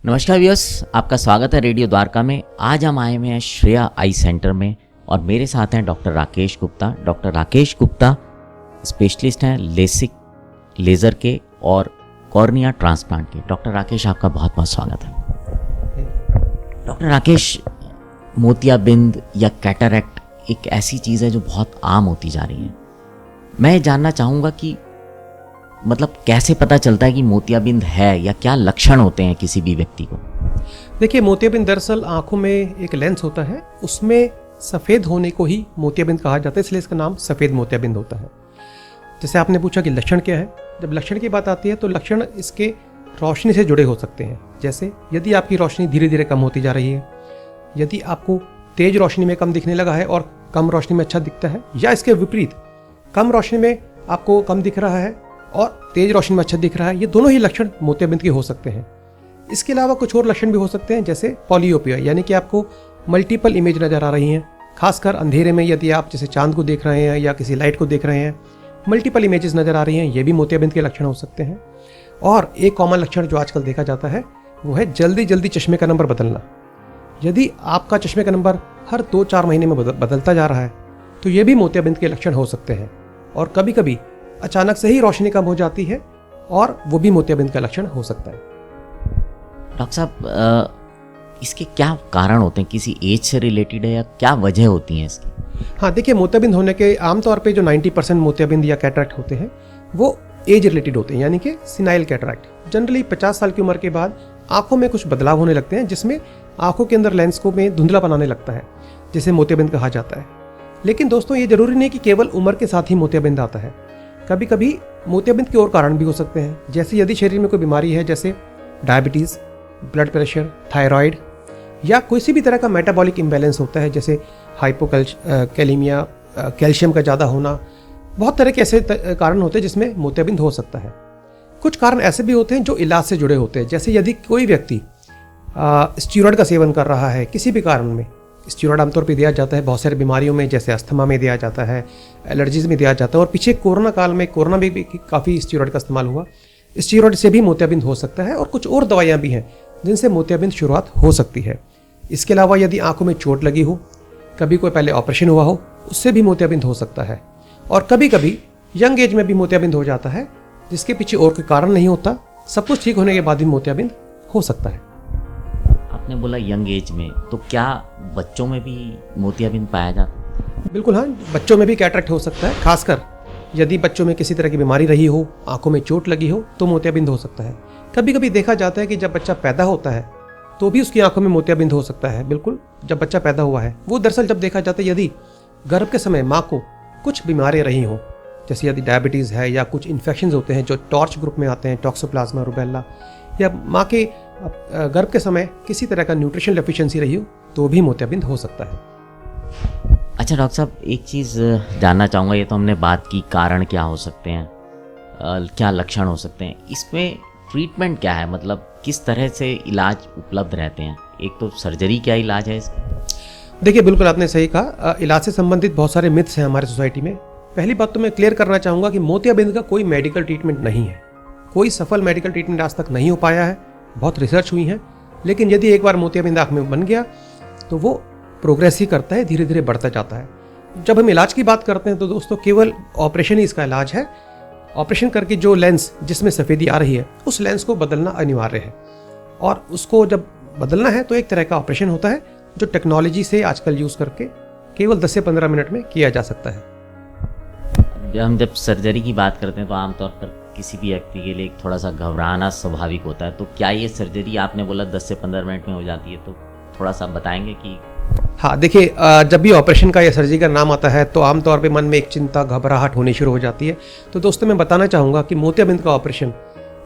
नमस्कार व्यूअर्स, आपका स्वागत है रेडियो द्वारका में। आज हम आए हुए हैं श्रेया आई सेंटर में और मेरे साथ हैं doctor Rakesh Gupta. Doctor Rakesh Gupta specialist हैं लेसिक, लेज़र के और कॉर्निया ट्रांसप्लांट के। डॉक्टर राकेश, आपका बहुत बहुत स्वागत है। डॉक्टर राकेश, मोतियाबिंद या कैटरैक्ट एक ऐसी चीज़ है जो बहुत आम होती जा रही है। मैं जानना चाहूँगा कि मतलब कैसे पता चलता है कि मोतियाबिंद है या क्या लक्षण होते हैं किसी भी व्यक्ति को? देखिए, मोतियाबिंद दरअसल आंखों में एक लेंस होता है, उसमें सफ़ेद होने को ही मोतियाबिंद कहा जाता है, इसलिए इसका नाम सफ़ेद मोतियाबिंद होता है। जैसे आपने पूछा कि लक्षण क्या है, जब लक्षण की बात आती है तो लक्षण इसके रोशनी से जुड़े हो सकते हैं। जैसे यदि आपकी रोशनी धीरे धीरे कम होती जा रही है, यदि आपको तेज रोशनी में कम दिखने लगा है और कम रोशनी में अच्छा दिखता है, या इसके विपरीत कम रोशनी में आपको कम दिख रहा है और तेज रोशनी में अच्छा दिख रहा है, ये दोनों ही लक्षण मोतियाबिंद के हो सकते हैं। इसके अलावा कुछ और लक्षण भी हो सकते हैं, जैसे पॉलियोपिया, यानी कि आपको मल्टीपल इमेज नज़र आ रही हैं। खासकर अंधेरे में यदि आप जैसे चांद को देख रहे हैं या किसी लाइट को देख रहे हैं, मल्टीपल इमेजेस नज़र आ रही हैं, ये भी मोतियाबिंद के लक्षण हो सकते हैं। और एक कॉमन लक्षण जो आजकल देखा जाता है वो है जल्दी जल्दी चश्मे का नंबर बदलना। यदि आपका चश्मे का नंबर हर 2-4 महीने में बदलता जा रहा है तो ये भी मोतियाबिंद के लक्षण हो सकते हैं। और कभी कभी अचानक से ही रोशनी कम हो जाती है और वो भी मोतियाबिंद का लक्षण हो सकता है। डॉक्टर साहब, इसके क्या कारण होते हैं? किसी एज से रिलेटेड है या क्या वजह होती है इसकी? हाँ, देखिए, मोतियाबिंद होने के आमतौर पे जो 90% मोतियाबिंद या कैटरैक्ट होते हैं वो एज रिलेटेड होते हैं, यानी कि सिनाइल कैटरैक्ट। जनरली 50 साल की उम्र के बाद आंखों में कुछ बदलाव होने लगते हैं, जिसमें आंखों के अंदर लेंस को में धुंधलापन आने लगता है, जिसे मोतियाबिंद कहा जाता है। लेकिन दोस्तों, ये जरूरी नहीं कि केवल उम्र के साथ ही मोतियाबिंद आता है। कभी कभी मोतियाबिंद के और कारण भी हो सकते हैं, जैसे यदि शरीर में कोई बीमारी है, जैसे डायबिटीज़, ब्लड प्रेशर, थायराइड, या किसी भी तरह का मेटाबॉलिक इम्बैलेंस होता है, जैसे हाइपोकैलेमिया, कैल्शियम का ज़्यादा होना। बहुत तरह के ऐसे कारण होते हैं जिसमें मोतियाबिंद हो सकता है। कुछ कारण ऐसे भी होते हैं जो इलाज से जुड़े होते हैं, जैसे यदि कोई व्यक्ति स्टीरॉयड का सेवन कर रहा है किसी भी कारण में। स्टीरॉयड आमतौर पर दिया जाता है बहुत सारी बीमारियों में, जैसे अस्थमा में दिया जाता है, एलर्जीज में दिया जाता है, और पीछे कोरोना काल में कोरोना में भी काफ़ी स्टीरॉयड का इस्तेमाल हुआ। स्टीरॉयड से भी मोतियाबिंद हो सकता है, और कुछ और दवाइयाँ भी हैं जिनसे मोतियाबिंद शुरुआत हो सकती है। इसके अलावा यदि आंखों में चोट लगी हो, कभी कोई पहले ऑपरेशन हुआ हो, उससे भी मोतियाबिंद हो सकता है। और कभी कभी यंग एज में भी मोतियाबिंद हो जाता है, जिसके पीछे और कोई कारण नहीं होता, सब कुछ ठीक होने के बाद भी मोतियाबिंद हो सकता है। आपने बोला यंग एज में, तो क्या बच्चों में भी मोतियाबिंद पाया जाता है? बिल्कुल हाँ, बच्चों में भी कैटरैक्ट हो सकता है। खासकर यदि बच्चों में किसी तरह की बीमारी रही हो, आंखों में चोट लगी हो, तो मोतियाबिंद हो सकता है। कभी कभी देखा जाता है कि जब बच्चा पैदा होता है तो भी उसकी आंखों में मोतियाबिंद हो सकता है। बिल्कुल, जब बच्चा पैदा हुआ है, वो दरअसल जब देखा जाता है यदि गर्भ के समय माँ को कुछ बीमारियाँ रही हों, जैसे यदि डायबिटीज़ है या कुछ इन्फेक्शंस होते हैं जो टॉर्च ग्रुप में आते हैं, टॉक्सोप्लाज्मा, रूबेला, या माँ के गर्भ के समय किसी तरह का न्यूट्रिशन डेफिशिएंसी रही हो, तो भी मोतियाबिंद हो सकता है। अच्छा डॉक्टर साहब, एक चीज़ जानना चाहूँगा। ये तो हमने बात की कारण क्या हो सकते हैं, क्या लक्षण हो सकते हैं, इसमें ट्रीटमेंट क्या है? मतलब किस तरह से इलाज उपलब्ध रहते हैं? एक तो सर्जरी, क्या इलाज है इसका? देखिए, बिल्कुल आपने सही कहा। इलाज से संबंधित बहुत सारे मिथ्स हैं हमारे सोसाइटी में। पहली बात तो मैं क्लियर करना चाहूँगा कि मोतियाबिंद का कोई मेडिकल ट्रीटमेंट नहीं है। कोई सफल मेडिकल ट्रीटमेंट आज तक नहीं हो पाया है। बहुत रिसर्च हुई है, लेकिन यदि एक बार मोतियाबिंद आँख में बन गया तो वो प्रोग्रेस ही करता है, धीरे धीरे बढ़ता जाता है। जब हम इलाज की बात करते हैं तो दोस्तों केवल ऑपरेशन ही इसका इलाज है। ऑपरेशन करके जो लेंस जिसमें सफ़ेदी आ रही है, उस लेंस को बदलना अनिवार्य है, और उसको जब बदलना है तो एक तरह का ऑपरेशन होता है जो टेक्नोलॉजी से आजकल यूज़ करके केवल 10 से 15 मिनट में किया जा सकता है। हम जब सर्जरी की बात करते हैं तो आमतौर पर किसी भी व्यक्ति के लिए थोड़ा सा घबराना स्वाभाविक होता है, तो क्या ये सर्जरी, आपने बोला 10 से 15 मिनट में हो जाती है, तो थोड़ा सा बताएंगे कि? हाँ, देखिए, जब भी ऑपरेशन का या सर्जरी का नाम आता है तो आमतौर पे मन में एक चिंता, घबराहट होनी शुरू हो जाती है। तो दोस्तों, मैं बताना चाहूँगा कि मोतियाबिंद का ऑपरेशन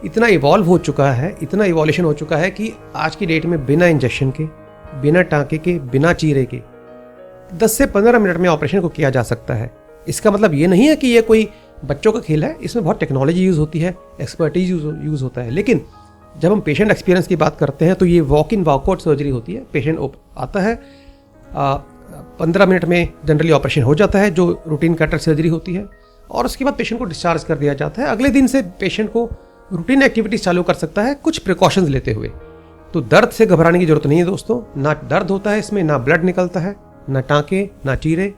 इतना इवॉल्व हो चुका है, इतना इवोल्यूशन हो चुका है कि आज की डेट में बिना इंजेक्शन के, बिना टाँके के, बिना चीरे के 10 से 15 मिनट में ऑपरेशन को किया जा सकता है। इसका मतलब ये नहीं है कि ये कोई बच्चों का खेल है। इसमें बहुत टेक्नोलॉजी यूज़ होती है, एक्सपर्टीज यूज़ होता है। लेकिन जब हम पेशेंट एक्सपीरियंस की बात करते हैं तो ये walk in walk out surgery होती है। पेशेंट आता है, 15 मिनट में जनरली ऑपरेशन हो जाता है, जो रूटीन कैटरैक्ट सर्जरी होती है, और उसके बाद पेशेंट को डिस्चार्ज कर दिया जाता है। अगले दिन से पेशेंट को रूटीन एक्टिविटीज़ चालू कर सकता है, कुछ प्रिकॉशंस लेते हुए। तो दर्द से घबराने की जरूरत नहीं है दोस्तों, ना दर्द होता है इसमें, ना ब्लड निकलता है, ना टाँके, ना चीरे।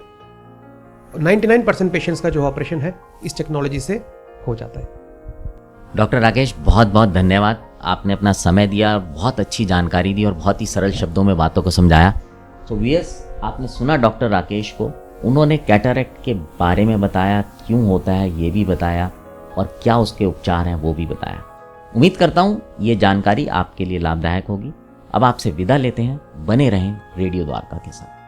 99% पेशेंट्स का जो ऑपरेशन है इस टेक्नोलॉजी से हो जाता है। डॉक्टर राकेश, बहुत बहुत धन्यवाद। आपने अपना समय दिया, बहुत अच्छी जानकारी दी और बहुत ही सरल शब्दों में बातों को समझाया। तो वीएस, आपने सुना डॉक्टर राकेश को, उन्होंने कैटरैक्ट के बारे में बताया, क्यों होता है ये भी बताया और क्या उसके उपचार हैं वो भी बताया। उम्मीद करता हूँ ये जानकारी आपके लिए लाभदायक होगी। अब आपसे विदा लेते हैं, बने रहें रेडियो द्वारका के साथ।